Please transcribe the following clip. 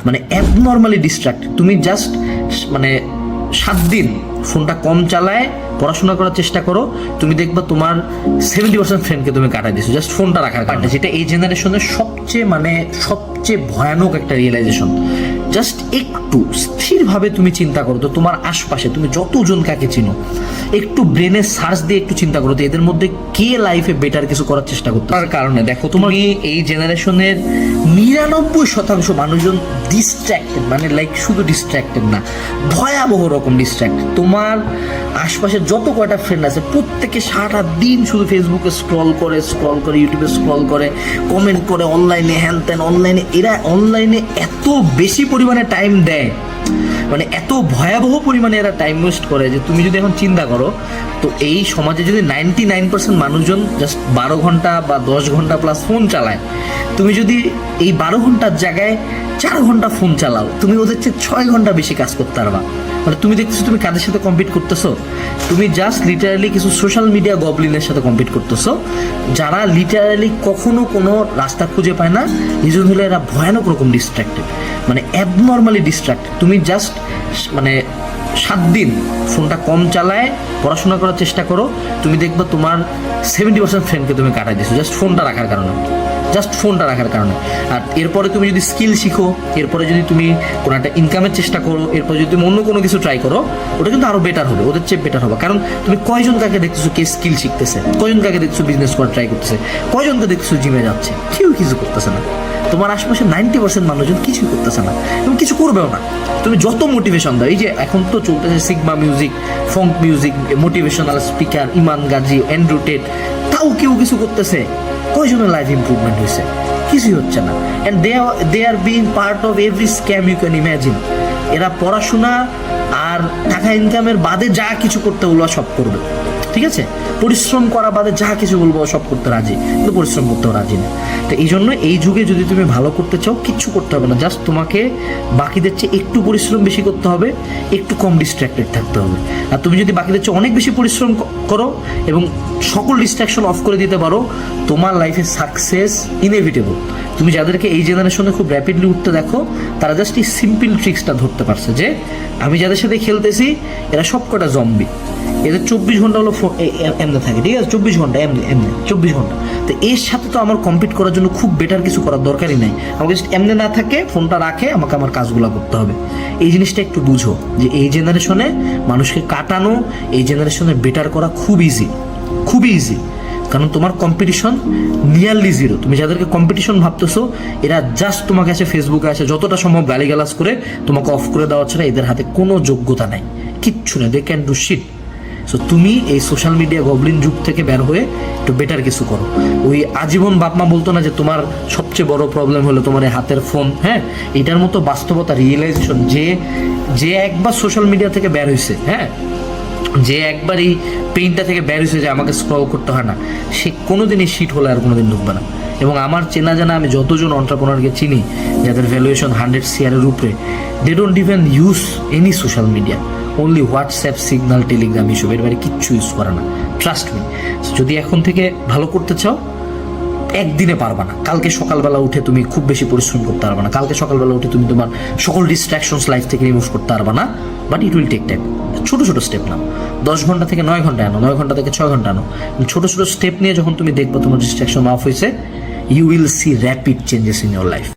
মানে abnormally distract. তুমি just মানে 7 দিন ফোনটা কম চালায় পড়াশোনা করার চেষ্টা করো, তুমি দেখবা তোমার 70% ফ্রেন্ডকে তুমি কাটাই দিছো জাস্ট ফোনটা রাখার কারণে। যেটা এই জেনারেশনের সবচেয়ে ভয়ানক একটা রিয়েলাইজেশন। জাস্ট একটু স্থিরভাবে তুমি চিন্তা করো তো তোমার আশপাশে তুমি যতজন কাকে চিনো, একটু ব্রেনে সার্চ দিয়ে একটু চিন্তা করো তো এদের মধ্যে কে লাইফে বেটার কিছু করার চেষ্টা করতে। তার কারণে দেখো তোমার এই জেনারেশনের 99% মানুষজন ডিস্ট্র্যাক্টেড, মানে লাইক শুধু ডিস্ট্র্যাক্টেড না, ভয়াবহ রকম ডিস্ট্র্যাক্টেড। তোমার আশপাশে যত কয়টা ফ্রেন্ড আছে প্রত্যেকে সারাটা দিন শুধু ফেসবুকে স্ক্রল করে ইউটিউবে স্ক্রল করে, কমেন্ট করে, অনলাইনে হ্যান ত্যান, অনলাইনে এরা অনলাইনে এত বেশি পরিমাণে টাইম দেয়, মানে এত ভয়াবহ পরিমাণে এরা টাইম ওয়েস্ট করে যে তুমি যদি এখন চিন্তা করো তো এই সমাজে যদি 99% মানুষজন জাস্ট 12 ঘন্টা বা 10 ঘন্টা প্লাস ফোন চালায়, তুমি যদি এই 12 ঘন্টার জায়গায় 4 ঘন্টা ফোন চালাও, তুমি ওদের চেয়ে 6 ঘন্টা বেশি কাজ করতে পারবা। মানে তুমি দেখতেছো তুমি কাদের সাথে কম্পিট করতেছো? তুমি জাস্ট লিটারালি কিছু সোশ্যাল মিডিয়া গবলিনের সাথে কম্পিট করতেছো, যারা লিটারালি কখনো কোনো রাস্তা খুঁজে পায় না। রিজন হলে এরা ভয়ানক রকম ডিস্ট্রাক্টেড, মানে অ্যাবনর্মালি ডিস্ট্রাক্টেড। তুমি জাস্ট মানে 7 দিন ফোনটা কম চালায় পড়াশোনা করার চেষ্টা করো, তুমি দেখবা তোমার 70% ফ্রেন্ডকে তুমি কাটাই দিছো জাস্ট ফোনটা রাখার কারণে। আর এরপরে তুমি যদি স্কিল শিখো, এরপরে যদি তুমি কোনো একটা ইনকামের চেষ্টা করো, এরপরে যদি তুমি অন্য কোনো কিছু ট্রাই করো, ওটা কিন্তু আরো বেটার হবে, ওদের চেয়ে বেটার হবে। কারণ তুমি কয়জন কাকে দেখতেছো কে স্কিল শিখতেছে, কয়জন কাকে দেখছো বিজনেস করা ট্রাই করতেছে, কয়জনকে দেখছো জিমে যাচ্ছে, কেউ কিছু করতেছে না। তোমার আশেপাশে 90% মানুষজন কিছুই করতেছে না এবং কিছু করবেও না। তুমি যত মোটিভেশন দাও, এই যে এখন তো চলতেছে sigma music, phonk music, motivational speaker Iman Gazi, Andrew Tate, তাও কেউ কিছু করতেছে? কয়জনের লাইফ ইমপ্রুভমেন্ট হয়েছে? কিছুই হচ্ছে না। And they are being part of every scam you can imagine. এরা পড়াশোনা আর টাকা ইনকামের বাদে যা কিছু করতে বলবো সব করবে, ঠিক আছে? পরিশ্রম করা বাদে যা কিছু বলবো সব করতে রাজি, কিন্তু পরিশ্রম করতেও রাজি না। তো এই জন্য এই যুগে যদি তুমি ভালো করতে চাও কিচ্ছু করতে হবে না, জাস্ট তোমাকে বাকিদের চেয়ে একটু পরিশ্রম বেশি করতে হবে, একটু কম ডিস্ট্র্যাক্টেড থাকতে হবে। আর তুমি যদি বাকিদের চেয়ে অনেক বেশি পরিশ্রম করো এবং সকল ডিস্ট্রাকশন অফ করে দিতে পারো, তোমার লাইফে সাকসেস ইনএভিটেবল। তুমি যাদেরকে এই জেনারেশনে খুব র্যাপিডলি উঠতে দেখো, তারা জাস্ট এই সিম্পল ট্রিক্সটা ধরতে পারছে যে আমি যাদের সাথে খেলতেছি এরা সব কটা জম্বি, এদের 24 ঘন্টা হলো এমনি থাকে, ঠিক আছে? 24 ঘন্টা এমনি 24 ঘন্টা। তো এর সাথে তো আমার কম্পিট করার জন্য খুব বেটার কিছু করার দরকারই নাই। আমাকে জাস্ট এমনি না থাকে ফোনটা রাখে, আমাকে আমার কাজগুলো করতে হবে। এই জিনিসটা একটু বুঝো যে এই জেনারেশনে মানুষকে কাটানো, এই জেনারেশনে বেটার করা খুবই ইজি। কারণ তোমার কম্পিটিশন নিয়ারলি জিরো। তুমি যাদেরকে কম্পিটিশন ভাবতেছো এরা জাস্ট তোমাকে এসে ফেসবুকে আসে যতটা সম্ভব গালিগালাজ করে তোমাকে অফ করে দেওয়া ছাড়া এদের হাতে কোনো যোগ্যতা নাই, কিচ্ছু নেই। They can do shit. So তুমি এই সোশ্যাল মিডিয়া গবলিন যুগ থেকে বের হয়ে একটু বেটার কিছু করো। ওই আজীবন বাপমা বলতো না যে তোমার সবচেয়ে বড় প্রবলেম হলো তোমার এই হাতের ফোন, হ্যাঁ? এটার মতো বাস্তবতা রিয়েলাইজেশন যে একবার সোশ্যাল মিডিয়া থেকে বের হয়েছে, হ্যাঁ, যে একবার এই পেইনটা থেকে বের হয়েছে যে আমাকে স্ক্রল করতে হয় না, সে কোনোদিনই শিট হলে আর কোনোদিন ঢুকবে না। এবং আমার চেনা জানা আমি যতজন এন্টারপ্রেনারকে চিনি যাদের ভ্যালুয়েশন 100 CR-এর উপরে, they don't even use any social media, only WhatsApp, Signal, Telegram, এসব এর বাইরে কিচ্ছু ইউজ করে না। Trust me. যদি এখন থেকে ভালো করতে চাও, একদিনে পারবা না। কালকে সকালবেলা উঠে তুমি খুব বেশি পরিশ্রম করতে পারবা না, কালকে সকালবেলা উঠে তুমি তোমার সকল ডিস্ট্রাকশনস লাইফ থেকে রিমুভ করতে পারবা না, but it will take time. ছোটো ছোটো স্টেপ নাও, 10 ঘন্টা থেকে 9 ঘন্টা আনো, 9 ঘন্টা থেকে 6 ঘন্টা আনো। ছোটো ছোটো স্টেপ নিয়ে যখন তুমি দেখবো তোমার ডিস্ট্রাকশন অফ হয়েছে, you will see rapid changes in your life.